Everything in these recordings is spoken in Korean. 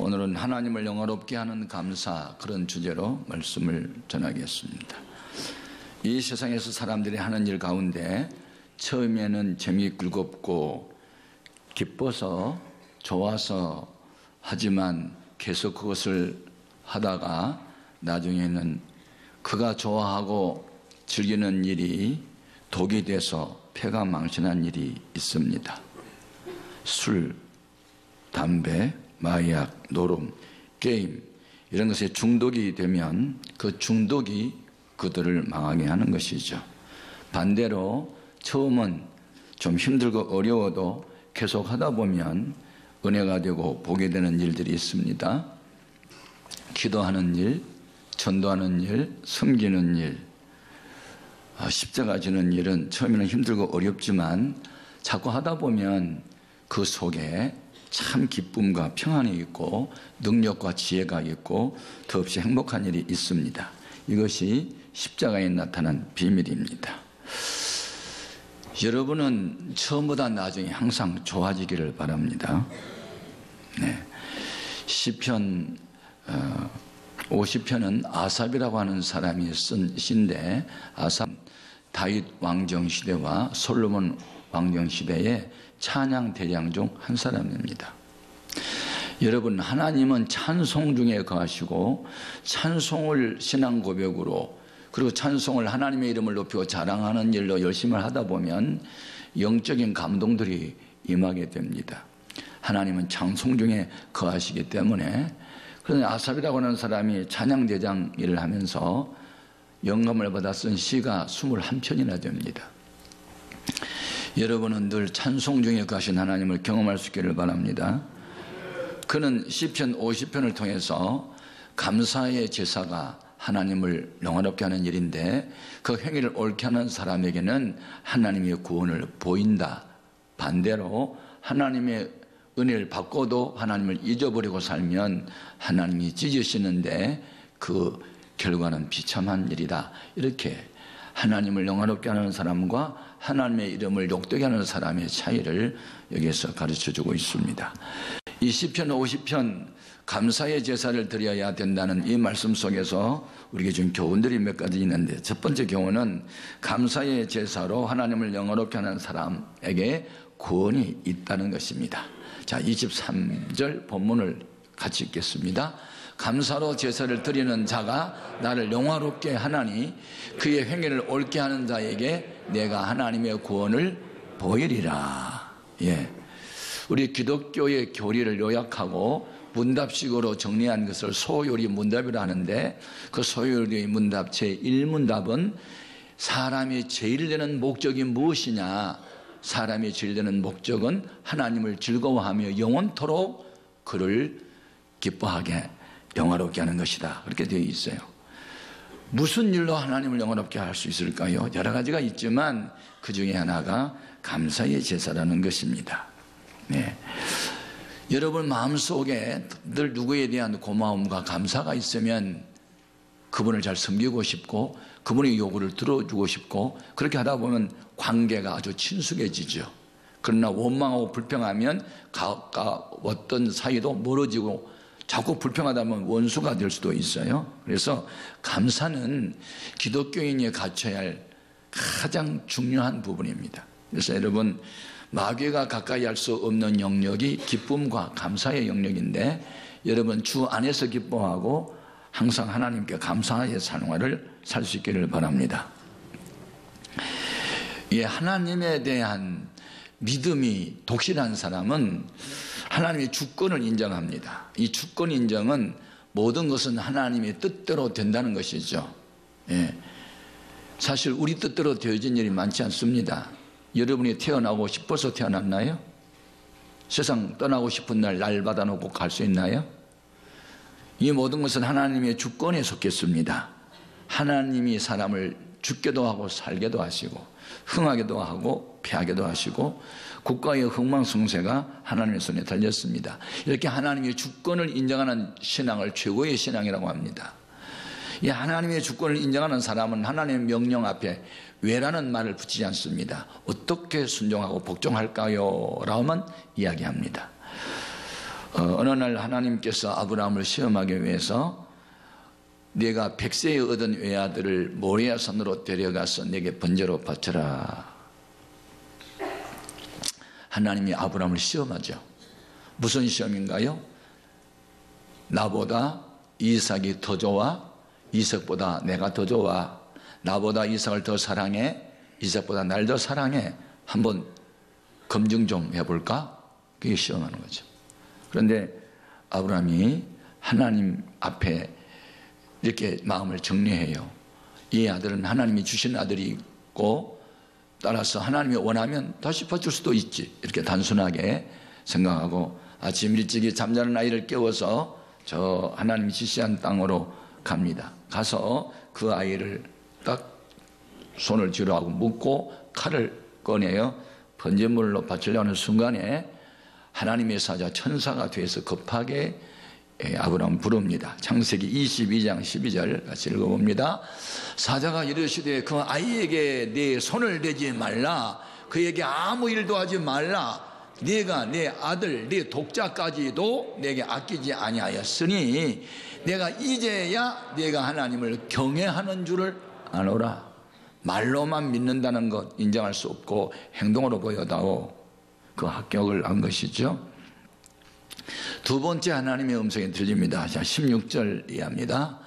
오늘은 하나님을 영화롭게 하는 감사, 그런 주제로 말씀을 전하겠습니다. 이 세상에서 사람들이 하는 일 가운데 처음에는 재미즐겁고 기뻐서 좋아서 하지만 계속 그것을 하다가 나중에는 그가 좋아하고 즐기는 일이 독이 돼서 폐가 망신한 일이 있습니다. 술, 담배, 마약, 노름, 게임 이런 것에 중독이 되면 그 중독이 그들을 망하게 하는 것이죠. 반대로 처음은 좀 힘들고 어려워도 계속 하다 보면 은혜가 되고 복이 되는 일들이 있습니다. 기도하는 일, 전도하는 일, 섬기는 일, 십자가 지는 일은 처음에는 힘들고 어렵지만 자꾸 하다 보면 그 속에 참 기쁨과 평안이 있고 능력과 지혜가 있고 더없이 행복한 일이 있습니다. 이것이 십자가에 나타난 비밀입니다. 여러분은 처음보다 나중에 항상 좋아지기를 바랍니다. 시편 50편은 아삽이라고 하는 사람이 쓴 시인데, 아삽 다윗 왕정 시대와 솔로몬 왕정 시대의 찬양 대장 중 한 사람입니다. 여러분, 하나님은 찬송 중에 거하시고 찬송을 신앙 고백으로, 그리고 찬송을 하나님의 이름을 높이고 자랑하는 일로 열심히 하다 보면 영적인 감동들이 임하게 됩니다. 하나님은 찬송 중에 거하시기 때문에. 그런데 아삽이라고 하는 사람이 찬양 대장 일을 하면서 영감을 받아 쓴 시가 21편이나 됩니다. 여러분은 늘 찬송 중에 거하신 하나님을 경험할 수 있기를 바랍니다. 그는 시편 50편을 통해서 감사의 제사가 하나님을 영화롭게 하는 일인데 그 행위를 옳게 하는 사람에게는 하나님의 구원을 보인다. 반대로 하나님의 은혜를 받고도 하나님을 잊어버리고 살면 하나님이 찢으시는데 그 결과는 비참한 일이다. 이렇게 하나님을 영화롭게 하는 사람과 하나님의 이름을 욕되게 하는 사람의 차이를 여기에서 가르쳐주고 있습니다. 이 시편 50편 감사의 제사를 드려야 된다는 이 말씀 속에서 우리에게 준 교훈들이 몇 가지 있는데, 첫 번째 교훈은 감사의 제사로 하나님을 영화롭게 하는 사람에게 구원이 있다는 것입니다. 자, 23절 본문을 같이 읽겠습니다. 감사로 제사를 드리는 자가 나를 영화롭게 하나니 그의 행위를 옳게 하는 자에게 내가 하나님의 구원을 보이리라. 우리 기독교의 교리를 요약하고 문답식으로 정리한 것을 소요리 문답이라 하는데, 그 소요리 문답 제1문답은 사람이 제일 되는 목적이 무엇이냐? 사람이 제일 되는 목적은 하나님을 즐거워하며 영원토록 그를 기뻐하게 영화롭게 하는 것이다. 그렇게 되어 있어요. 무슨 일로 하나님을 영화롭게 할 수 있을까요? 여러 가지가 있지만 그 중에 하나가 감사의 제사라는 것입니다. 여러분 마음속에 늘 누구에 대한 고마움과 감사가 있으면 그분을 잘 섬기고 싶고 그분의 요구를 들어주고 싶고, 그렇게 하다 보면 관계가 아주 친숙해지죠. 그러나 원망하고 불평하면 가까웠던 사이도 멀어지고 자꾸 불평하다 보면 원수가 될 수도 있어요. 그래서 감사는 기독교인이 갖춰야 할 가장 중요한 부분입니다. 그래서 여러분, 마귀가 가까이 할 수 없는 영역이 기쁨과 감사의 영역인데, 여러분 주 안에서 기뻐하고 항상 하나님께 감사의 생활을 살 수 있기를 바랍니다. 하나님에 대한 믿음이 독실한 사람은 하나님의 주권을 인정합니다. 이 주권 인정은 모든 것은 하나님의 뜻대로 된다는 것이죠. 사실 우리 뜻대로 되어진 일이 많지 않습니다. 여러분이 태어나고 싶어서 태어났나요? 세상 떠나고 싶은 날 받아놓고 갈 수 있나요? 이 모든 것은 하나님의 주권에 속했습니다. 하나님이 사람을 죽게도 하고 살게도 하시고 흥하게도 하고 패하게도 하시고 국가의 흥망성쇠가 하나님의 손에 달렸습니다. 이렇게 하나님의 주권을 인정하는 신앙을 최고의 신앙이라고 합니다. 이 하나님의 주권을 인정하는 사람은 하나님의 명령 앞에 왜라는 말을 붙이지 않습니다. 어떻게 순종하고 복종할까요? 라고만 이야기합니다. 어느 날 하나님께서 아브라함을 시험하기 위해서 네가 100세에 얻은 외아들을 모리아 산으로 데려가서 내게 번제로 바쳐라. 하나님이 아브라함을 시험하죠. 무슨 시험인가요? 나보다 이삭이 더 좋아? 이삭보다 내가 더 좋아? 나보다 이삭을 더 사랑해? 이삭보다 날 더 사랑해? 한번 검증 좀 해볼까? 그게 시험하는 거죠. 그런데 아브라함이 하나님 앞에 이렇게 마음을 정리해요. 이 아들은 하나님이 주신 아들이고 따라서 하나님이 원하면 다시 바칠 수도 있지, 이렇게 단순하게 생각하고 아침 일찍이 잠자는 아이를 깨워서 저 하나님이 지시한 땅으로 갑니다. 가서 그 아이를 딱 손을 쥐어하고 묶고 칼을 꺼내요. 번제물로 바치려는 순간에 하나님의 사자 천사가 돼서 급하게 아브라함을 부릅니다. 창세기 22장 12절 같이 읽어봅니다. 사자가 이르시되 그 아이에게 네 손을 대지 말라. 그에게 아무 일도 하지 말라. 네가 내 아들 네 독자까지도 내게 아끼지 아니하였으니 내가 이제야 네가 하나님을 경외하는 줄을 아노라. 말로만 믿는다는 것 인정할 수 없고 행동으로 보여다오. 그 합격을 한 것이죠. 두 번째 하나님의 음성이 들립니다. 자, 16절 이해합니다.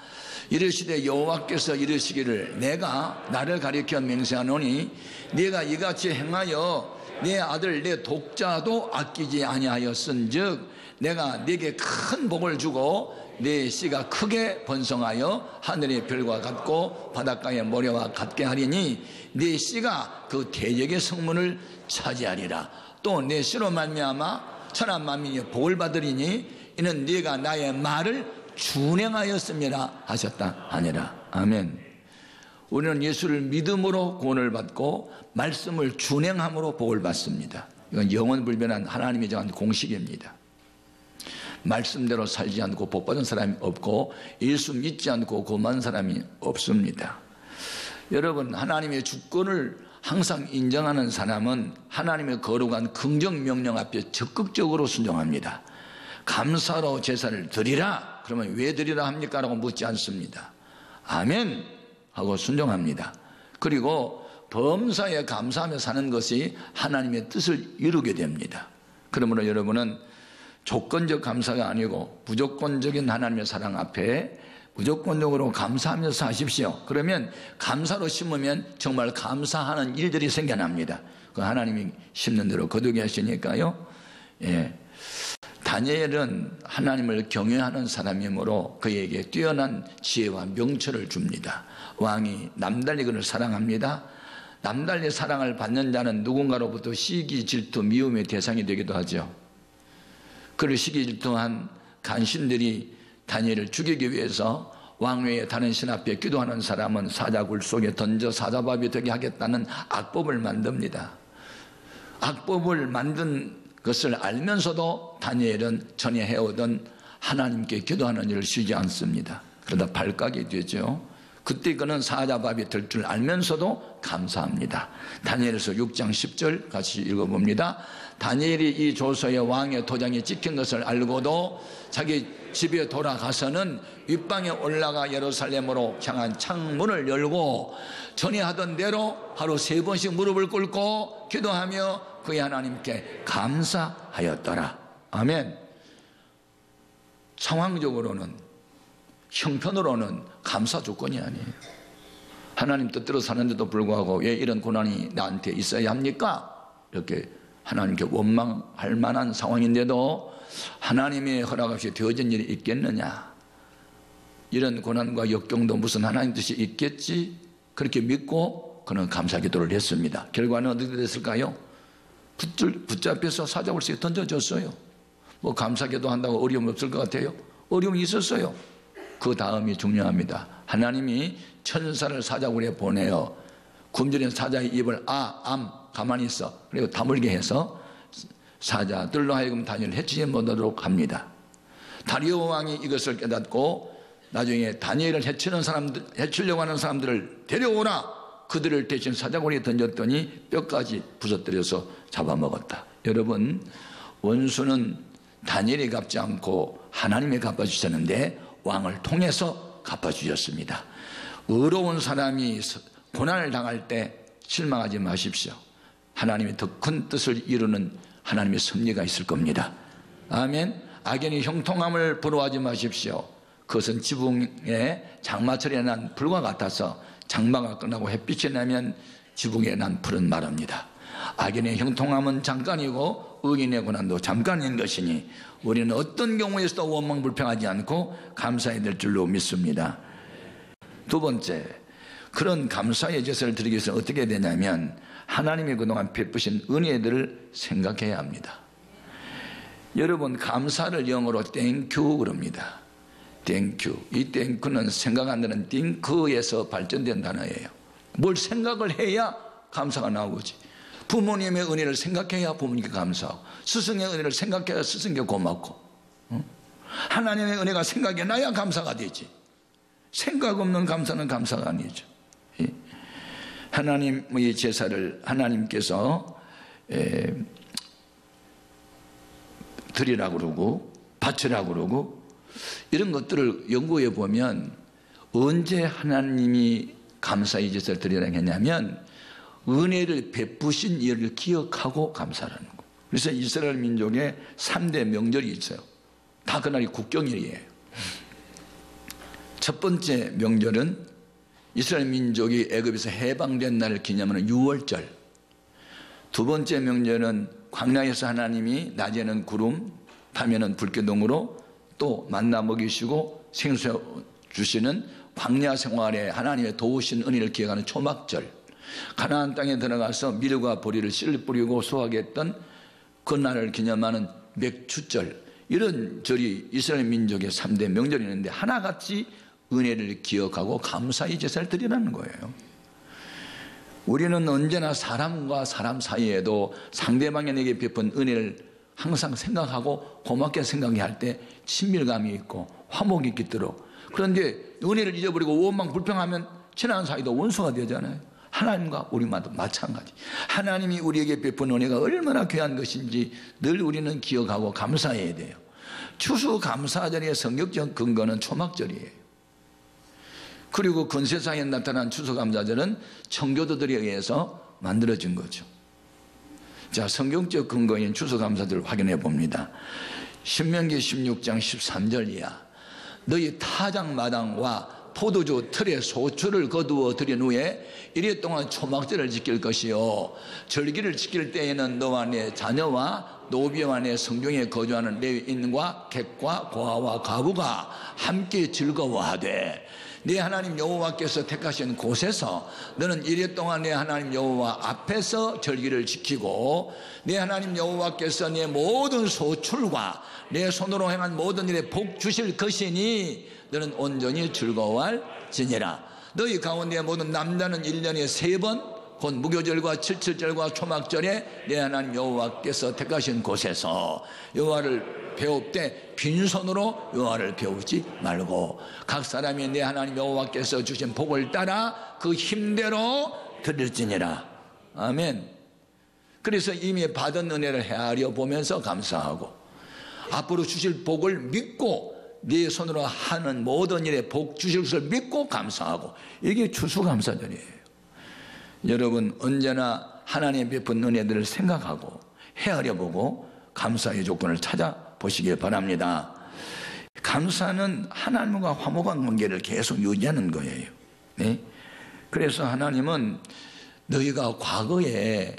이르시되 여호와께서 이르시기를 내가 나를 가리켜 맹세하노니 네가 이같이 행하여 내 아들 내 독자도 아끼지 아니하였은즉 내가 네게 큰 복을 주고 내 씨가 크게 번성하여 하늘의 별과 같고 바닷가의 모래와 같게 하리니 내 씨가 그 대적의 성문을 차지하리라. 또 내 씨로 말미암아 천한 만민이 복을 받으리니 이는 네가 나의 말을 준행하였음이라 하셨다 아니라. 아멘. 우리는 예수를 믿음으로 구원을 받고 말씀을 준행함으로 복을 받습니다. 이건 영원불변한 하나님이 정한 공식입니다. 말씀대로 살지 않고 복 받은 사람이 없고 예수 믿지 않고 구원받은 사람이 없습니다. 여러분, 하나님의 주권을 항상 인정하는 사람은 하나님의 거룩한 긍정명령 앞에 적극적으로 순종합니다. 감사로 제사를 드리라. 그러면 왜 드리라 합니까? 라고 묻지 않습니다. 아멘 하고 순종합니다. 그리고 범사에 감사하며 사는 것이 하나님의 뜻을 이루게 됩니다. 그러므로 여러분은 조건적 감사가 아니고 무조건적인 하나님의 사랑 앞에 무조건적으로 감사하면서 사십시오. 그러면 감사로 심으면 정말 감사하는 일들이 생겨납니다. 그 하나님이 심는 대로 거두게 하시니까요. 예. 다니엘은 하나님을 경외하는 사람이므로 그에게 뛰어난 지혜와 명철을 줍니다. 왕이 남달리 그를 사랑합니다. 남달리 사랑을 받는 자는 누군가로부터 시기, 질투, 미움의 대상이 되기도 하죠. 그를 시기, 질투한 간신들이 다니엘을 죽이기 위해서 왕외에 다른 신 앞에 기도하는 사람은 사자굴 속에 던져 사자밥이 되게 하겠다는 악법을 만듭니다. 악법을 만든 것을 알면서도 다니엘은 전에 해오던 하나님께 기도하는 일을 쉬지 않습니다. 그러다 발각이 되죠. 그때 그는 사자밥이 될 줄 알면서도 감사합니다. 다니엘서 6장 10절 같이 읽어봅니다. 다니엘이 이 조서에 왕의 도장이 찍힌 것을 알고도 자기 집에 돌아가서는 윗방에 올라가 예루살렘으로 향한 창문을 열고 전에 하던 대로 하루 3번씩 무릎을 꿇고 기도하며 그의 하나님께 감사하였더라. 아멘. 상황적으로는, 형편으로는 감사 조건이 아니에요. 하나님 뜻대로 사는데도 불구하고 왜 이런 고난이 나한테 있어야 합니까? 이렇게 하나님께 원망할 만한 상황인데도 하나님의 허락 없이 되어진 일이 있겠느냐? 이런 고난과 역경도 무슨 하나님 뜻이 있겠지? 그렇게 믿고 그는 감사 기도를 했습니다. 결과는 어떻게 됐을까요? 붙잡혀서 사자굴식에 던져졌어요. 뭐 감사 기도한다고 어려움 없을 것 같아요? 어려움이 있었어요. 그 다음이 중요합니다. 하나님이 천사를 사자굴에 보내어 굶주린 사자의 입을 가만히 있어. 그리고 다물게 해서 사자들로 하여금 다니엘을 해치지 못하도록 합니다. 다리오 왕이 이것을 깨닫고 나중에 다니엘을 해치려고 하는 사람들을 데려오라. 그들을 대신 사자굴에 던졌더니 뼈까지 부서뜨려서 잡아먹었다. 여러분, 원수는 다니엘이 갚지 않고 하나님이 갚아주셨는데 왕을 통해서 갚아주셨습니다. 의로운 사람이 고난을 당할 때 실망하지 마십시오. 하나님이 더 큰 뜻을 이루는 하나님의 섭리가 있을 겁니다. 아멘. 악인이 형통함을 부러워하지 마십시오. 그것은 지붕에 장마철에 난 불과 같아서 장마가 끝나고 햇빛이 나면 지붕에 난 풀은 마릅니다. 악인의 형통함은 잠깐이고 의인의 고난도 잠깐인 것이니 우리는 어떤 경우에서도 원망불평하지 않고 감사해야 될 줄로 믿습니다. 두 번째, 그런 감사의 제사를 드리기 위해서 어떻게 되냐면 하나님이 그동안 베푸신 은혜들을 생각해야 합니다. 여러분, 감사를 영어로 땡큐 그럽니다. 땡큐. 이 땡큐는 생각 안 나는 띵크에서 발전된 단어예요. 뭘 생각을 해야 감사가 나오지. 부모님의 은혜를 생각해야 부모님께 감사하고, 스승의 은혜를 생각해야 스승께 고맙고, 하나님의 은혜가 생각이 나야 감사가 되지. 생각 없는 감사는 감사가 아니죠. 하나님의 제사를 하나님께서 드리라고 그러고 바치라고 그러고 이런 것들을 연구해 보면 언제 하나님이 감사의 제사를 드리라고 했냐면 은혜를 베푸신 일을 기억하고 감사하는 거. 그래서 이스라엘 민족의 3대 명절이 있어요. 다 그날이 국경일이에요. 첫 번째 명절은 이스라엘 민족이 애굽에서 해방된 날을 기념하는 유월절. 두 번째 명절은 광야에서 하나님이 낮에는 구름, 밤에는 불기둥으로 또 만나 먹이시고 생수 주시는 광야 생활에 하나님의 도우신 은혜를 기억하는 초막절. 가나안 땅에 들어가서 밀과 보리를 씨를 뿌리고 수확했던 그 날을 기념하는 맥추절. 이런 절이 이스라엘 민족의 3대 명절이 있는데 하나같이 은혜를 기억하고 감사의 제사를 드리라는 거예요. 우리는 언제나 사람과 사람 사이에도 상대방이 내게 베푼 은혜를 항상 생각하고 고맙게 생각해야 할 때 친밀감이 있고 화목이 깃들어. 그런데 은혜를 잊어버리고 원망불평하면 친한 사이도 원수가 되잖아요. 하나님과 우리마다 마찬가지. 하나님이 우리에게 베푼 은혜가 얼마나 귀한 것인지 늘 우리는 기억하고 감사해야 돼요. 추수감사절의 성경적 근거는 초막절이에요. 그리고 근세상에 나타난 추수감사절은 청교도들에 의해서 만들어진 거죠. 자, 성경적 근거인 추수감사절을 확인해 봅니다. 신명기 16장 13절 이하. 너희 타작마당과 포도주 틀에 소출을 거두어 들인 후에 이래 동안 초막절을 지킬 것이요 절기를 지킬 때에는 너와 네 자녀와 노비와 내 성중에 거주하는 레위인과 객과 고아와 과부가 함께 즐거워하되 네 하나님 여호와께서 택하신 곳에서 너는 이래 동안 네 하나님 여호와 앞에서 절기를 지키고 네 하나님 여호와께서 네 모든 소출과 내 손으로 행한 모든 일에 복 주실 것이니 너는 온전히 즐거워할지니라. 너희 가운데 모든 남자는 1년에 3번 곧 무교절과 칠칠절과 초막절에 내 하나님 여호와께서 택하신 곳에서 여호와를 배울 때 빈손으로 여호와를 배우지 말고 각 사람이 내 하나님 여호와께서 주신 복을 따라 그 힘대로 드릴지니라. 아멘. 그래서 이미 받은 은혜를 헤아려 보면서 감사하고 앞으로 주실 복을 믿고 네 손으로 하는 모든 일에 복 주실 것을 믿고 감사하고 이게 추수감사절이에요. 여러분 언제나 하나님의 베푼 은혜들을 생각하고 헤아려보고 감사의 조건을 찾아보시길 바랍니다. 감사는 하나님과 화목한 관계를 계속 유지하는 거예요. 네? 그래서 하나님은 너희가 과거에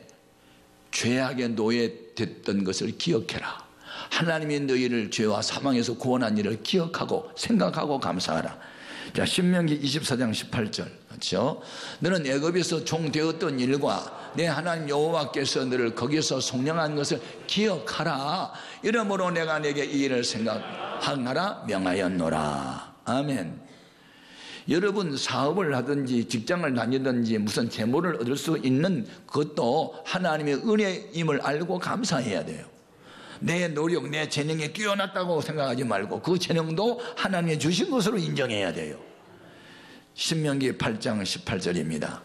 죄악의 노예됐던 것을 기억해라. 하나님이 너희를 죄와 사망에서 구원한 일을 기억하고 생각하고 감사하라. 자, 신명기 24장 18절. 그렇죠? 너는 애굽에서 종 되었던 일과 내 하나님 여호와께서 너를 거기서 속량한 것을 기억하라. 이러므로 내가 내게 이 일을 생각하라 명하였노라. 아멘. 여러분 사업을 하든지 직장을 다니든지 무슨 재물을 얻을 수 있는 그것도 하나님의 은혜임을 알고 감사해야 돼요. 내 노력, 내 재능이 뛰어났다고 생각하지 말고 그 재능도 하나님이 주신 것으로 인정해야 돼요. 신명기 8장 18절입니다.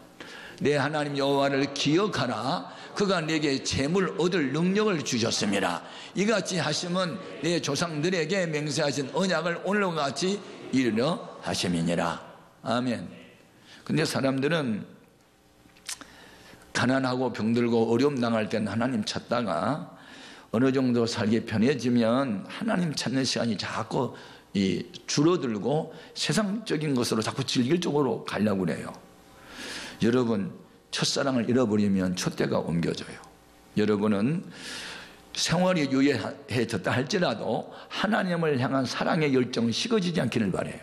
내 하나님 여호와를 기억하라. 그가 내게 재물 얻을 능력을 주셨습니다. 이같이 하시면 내 조상들에게 맹세하신 언약을 오늘과 같이 이루려 하심이니라. 아멘. 근데 사람들은 가난하고 병들고 어려움 당할 때는 하나님 찾다가 어느 정도 살기 편해지면 하나님 찾는 시간이 자꾸 줄어들고 세상적인 것으로 자꾸 즐길 쪽으로 가려고 그래요. 여러분, 첫사랑을 잃어버리면 촛대가 옮겨져요. 여러분은 생활이 유해졌다 할지라도 하나님을 향한 사랑의 열정은 식어지지 않기를 바라요.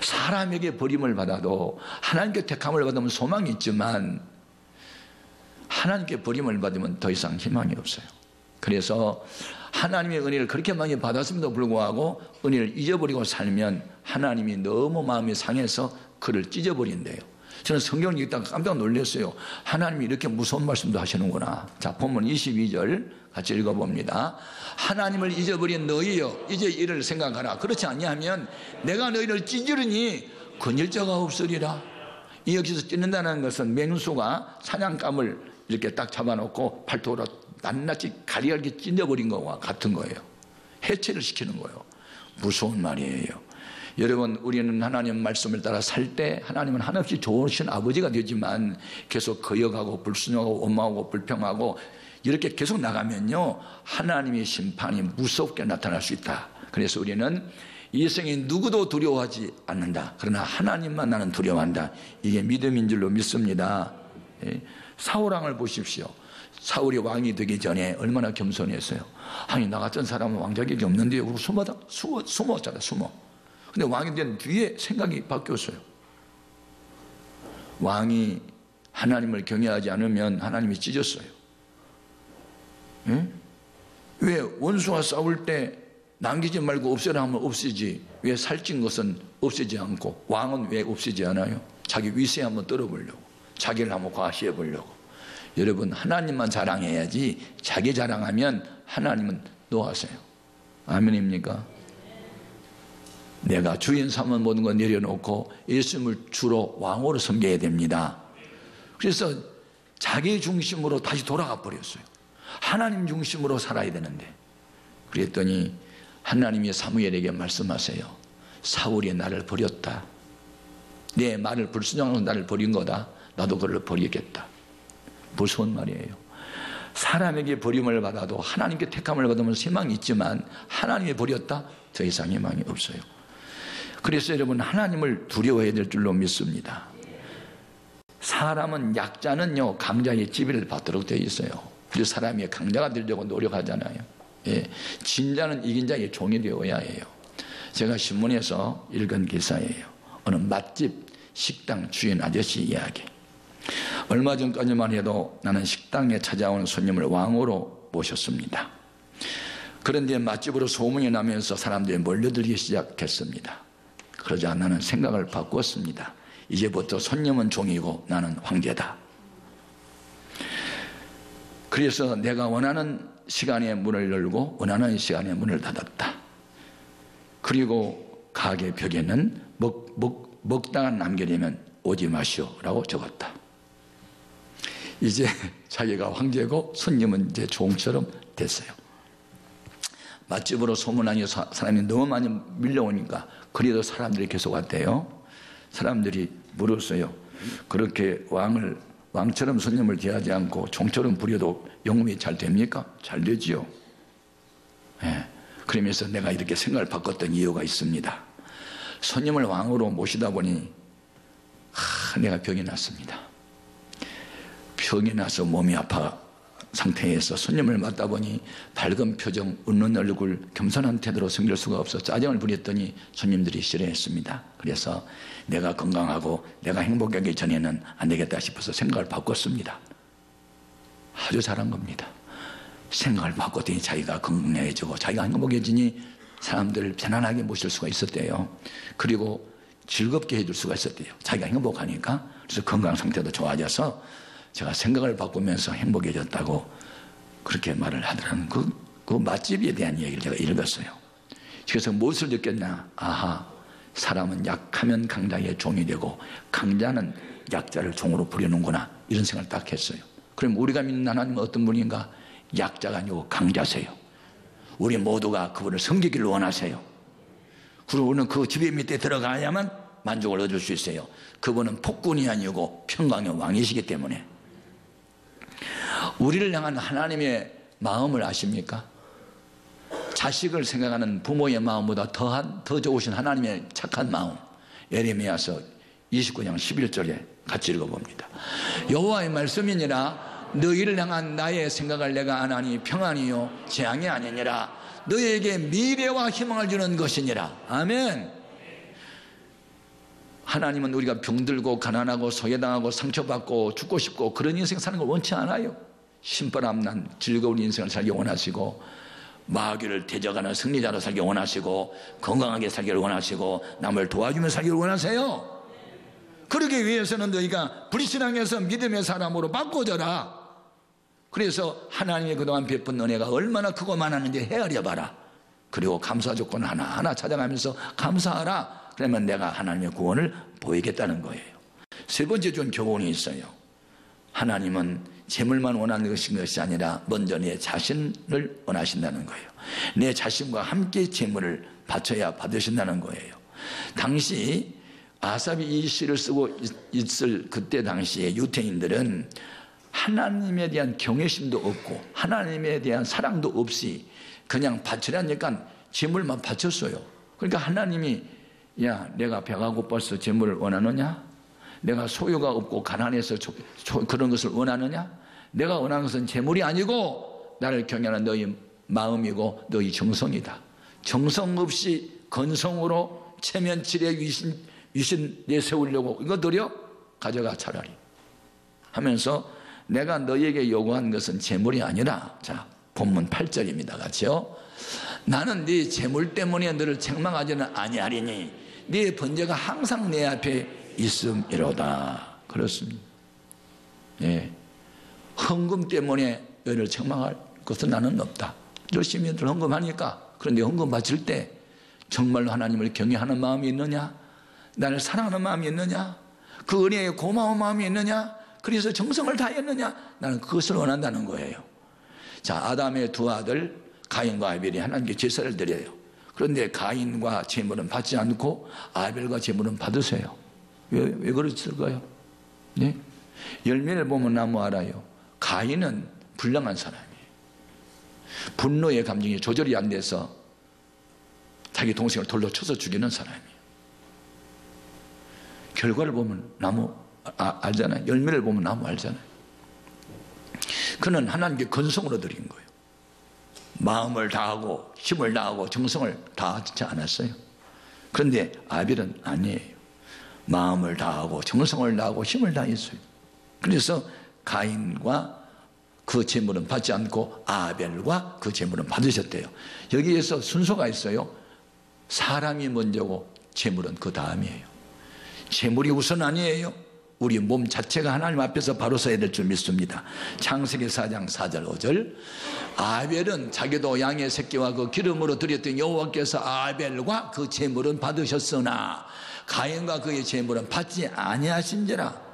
사람에게 버림을 받아도 하나님께 택함을 받으면 소망이 있지만 하나님께 버림을 받으면 더 이상 희망이 없어요. 그래서 하나님의 은혜를 그렇게 많이 받았음에도 불구하고 은혜를 잊어버리고 살면 하나님이 너무 마음이 상해서 그를 찢어버린대요. 저는 성경을 읽다가 깜짝 놀랐어요. 하나님이 이렇게 무서운 말씀도 하시는구나. 자, 본문 22절 같이 읽어봅니다. 하나님을 잊어버린 너희여, 이제 이를 생각하라. 그렇지 아니하면 내가 너희를 찢으리니 건질 자가 없으리라. 이 여기서 찢는다는 것은 맹수가 사냥감을 이렇게 딱 잡아놓고 발톱으로 낱낱이 가리가리 찢어버린 것과 같은 거예요. 해체를 시키는 거예요. 무서운 말이에요. 여러분, 우리는 하나님 말씀을 따라 살 때 하나님은 한없이 좋으신 아버지가 되지만 계속 거역하고 불순종하고 원망하고 불평하고 이렇게 계속 나가면요, 하나님의 심판이 무섭게 나타날 수 있다. 그래서 우리는 이 세상에 누구도 두려워하지 않는다. 그러나 하나님만 나는 두려워한다. 이게 믿음인 줄로 믿습니다. 사울왕을 보십시오. 사울이 왕이 되기 전에 얼마나 겸손했어요. 아니, 나 같은 사람은 왕 자격이 없는데 우리 숨었잖아. 근데 왕이 된 뒤에 생각이 바뀌었어요. 왕이 하나님을 경외하지 않으면 하나님이 찢었어요. 왜 원수와 싸울 때 남기지 말고 없애라 하면 없애지, 왜 살찐 것은 없애지 않고 왕은 왜 없애지 않아요? 자기 위세 한번 떨어보려고, 자기를 한번 과시해 보려고. 여러분, 하나님만 자랑해야지 자기 자랑하면 하나님은 노하세요. 아멘입니까? 내가 주인 삼은 모든 거 내려놓고 예수님을 주로 왕으로 섬겨야 됩니다. 그래서 자기 중심으로 다시 돌아가 버렸어요. 하나님 중심으로 살아야 되는데. 그랬더니 하나님이 사무엘에게 말씀하세요. 사울이 나를 버렸다. 내 말을 불순종하고 나를 버린 거다. 나도 그를 버리겠다. 무서운 말이에요. 사람에게 버림을 받아도 하나님께 택함을 받으면 희망이 있지만 하나님이 버렸다? 더 이상 희망이 없어요. 그래서 여러분, 하나님을 두려워해야 될 줄로 믿습니다. 사람은, 약자는요, 강자의 지배를 받도록 되어 있어요. 그래서 사람이 강자가 되려고 노력하잖아요. 예, 진자는 이긴 자의 종이 되어야 해요. 제가 신문에서 읽은 기사예요. 어느 맛집 식당 주인 아저씨 이야기. 얼마 전까지만 해도 나는 식당에 찾아오는 손님을 왕으로 모셨습니다. 그런데 맛집으로 소문이 나면서 사람들이 몰려들기 시작했습니다. 그러자 나는 생각을 바꿨습니다. 이제부터 손님은 종이고 나는 황제다. 그래서 내가 원하는 시간에 문을 열고 원하는 시간에 문을 닫았다. 그리고 가게 벽에는 먹다가 남겨내면 오지 마시오라고 적었다. 이제 자기가 황제고 손님은 이제 종처럼 됐어요. 맛집으로 소문나니 사람이 너무 많이 밀려오니까 그래도 사람들이 계속 왔대요. 사람들이 물었어요. 그렇게 왕처럼 손님을 대하지 않고 종처럼 부려도 영업이 잘 됩니까? 잘 되지요. 네. 그러면서 내가 이렇게 생각을 바꿨던 이유가 있습니다. 손님을 왕으로 모시다 보니 내가 병이 났습니다. 병이 나서 몸이 아파 상태에서 손님을 맞다 보니 밝은 표정, 웃는 얼굴, 겸손한 태도로 섬길 수가 없어 짜증을 부렸더니 손님들이 싫어했습니다. 그래서 내가 건강하고 내가 행복하기 전에는 안 되겠다 싶어서 생각을 바꿨습니다. 아주 잘한 겁니다. 생각을 바꿨더니 자기가 건강해지고 자기가 행복해지니 사람들을 편안하게 모실 수가 있었대요. 그리고 즐겁게 해줄 수가 있었대요. 자기가 행복하니까. 그래서 건강 상태도 좋아져서 제가 생각을 바꾸면서 행복해졌다고 그렇게 말을 하더라는 그 맛집에 대한 얘기를 제가 읽었어요. 그래서 무엇을 느꼈나? 아하, 사람은 약하면 강자의 종이 되고 강자는 약자를 종으로 부리는구나, 이런 생각을 딱 했어요. 그럼 우리가 믿는 하나님은 어떤 분인가? 약자가 아니고 강자세요. 우리 모두가 그분을 섬기기를 원하세요. 그리고 우리는 그 지배 밑에 들어가야만 만족을 얻을 수 있어요. 그분은 폭군이 아니고 평강의 왕이시기 때문에. 우리를 향한 하나님의 마음을 아십니까? 자식을 생각하는 부모의 마음보다 더 좋으신 하나님의 착한 마음. 예레미야서 29장 11절에 같이 읽어봅니다. 여호와의 말씀이니라. 너희를 향한 나의 생각을 내가 아나니 평안이요 재앙이 아니니라. 너희에게 미래와 희망을 주는 것이니라. 아멘. 하나님은 우리가 병들고 가난하고 소외당하고 상처받고 죽고 싶고 그런 인생 사는 걸 원치 않아요. 신바람난 즐거운 인생을 살기 원하시고, 마귀를 대적하는 승리자로 살기 원하시고, 건강하게 살기를 원하시고, 남을 도와주며 살기를 원하세요. 그러기 위해서는 너희가 불신앙에서 믿음의 사람으로 바꿔져라. 그래서 하나님의 그동안 베푼 은혜가 얼마나 크고 많았는지 헤아려 봐라. 그리고 감사 조건 하나하나 찾아가면서 감사하라. 그러면 내가 하나님의 구원을 보이겠다는 거예요. 세 번째 좀 교훈이 있어요. 하나님은 재물만 원하는 것이 아니라 먼저 내 자신을 원하신다는 거예요. 내 자신과 함께 재물을 바쳐야 받으신다는 거예요. 당시 아삽이 이 시를 쓰고 있을 그때 당시에 유태인들은 하나님에 대한 경외심도 없고 하나님에 대한 사랑도 없이 그냥 바치라니까 재물만 바쳤어요. 그러니까 하나님이, 야, 내가 배가 고파서 재물을 원하느냐? 내가 소유가 없고 가난해서 그런 것을 원하느냐? 내가 원하는 것은 재물이 아니고 나를 경외하는 너희 마음이고 너희 정성이다. 정성 없이 건성으로 체면치레 위신 내세우려고 이거 드려? 가져가 차라리 하면서 내가 너희에게 요구한 것은 재물이 아니라, 자 본문 8절입니다. 같이요. 나는 네 재물 때문에 너를 책망하지는 아니하리니 네 번제가 항상 내 앞에 있음이로다. 그렇습니다. 예. 헌금 때문에 너희를 책망할 것은 나는 없다. 열심히 헌금하니까. 그런데 헌금 바칠 때 정말로 하나님을 경외하는 마음이 있느냐? 나를 사랑하는 마음이 있느냐? 그 은혜에 고마운 마음이 있느냐? 그래서 정성을 다했느냐? 나는 그것을 원한다는 거예요. 자, 아담의 두 아들 가인과 아벨이 하나님께 제사를 드려요. 그런데 가인과 제물은 받지 않고 아벨과 제물은 받으세요. 왜 그랬을까요? 네? 열매를 보면 나무 알아요. 가인은 불량한 사람이에요. 분노의 감정이 조절이 안 돼서 자기 동생을 돌로 쳐서 죽이는 사람이에요. 결과를 보면 나무 알잖아요. 열매를 보면 나무 알잖아요. 그는 하나님께 건성으로 드린 거예요. 마음을 다하고 힘을 다하고 정성을 다하지 않았어요. 그런데 아벨은 아니에요. 마음을 다하고 정성을 다하고 힘을 다했어요. 그래서 가인과 그 제물은 받지 않고 아벨과 그 제물은 받으셨대요. 여기에서 순서가 있어요. 사람이 먼저고 제물은 그 다음이에요. 제물이 우선 아니에요. 우리 몸 자체가 하나님 앞에서 바로 서야 될 줄 믿습니다. 창세기 4장 4절 5절. 아벨은 자기도 양의 새끼와 그 기름으로 드렸던 여호와께서 아벨과 그 제물은 받으셨으나 가인과 그의 제물은 받지 아니하신지라.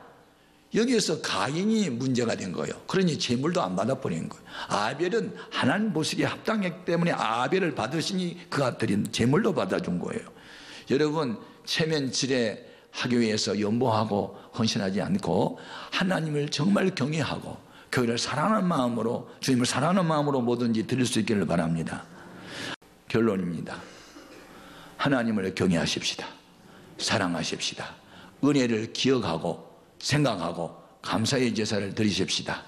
여기에서 가인이 문제가 된 거예요. 그러니 제물도 안 받아버린 거예요. 아벨은 하나님 보시기에 합당했기 때문에 아벨을 받으시니 그가 드린 제물도 받아준 거예요. 여러분, 체면질에 하기 위해서 연보하고 헌신하지 않고 하나님을 정말 경외하고 교회를 사랑하는 마음으로, 주님을 사랑하는 마음으로 뭐든지 드릴 수 있기를 바랍니다. 결론입니다. 하나님을 경외하십시다. 사랑하십시다. 은혜를 기억하고 생각하고 감사의 제사를 드리십시다.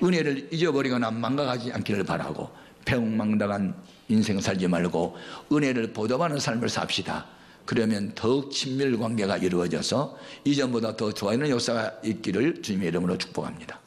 은혜를 잊어버리거나 망각하지 않기를 바라고 배웅망당한 인생 살지 말고 은혜를 보답하는 삶을 삽시다. 그러면 더욱 친밀 관계가 이루어져서 이전보다 더 좋아지는 역사가 있기를 주님의 이름으로 축복합니다.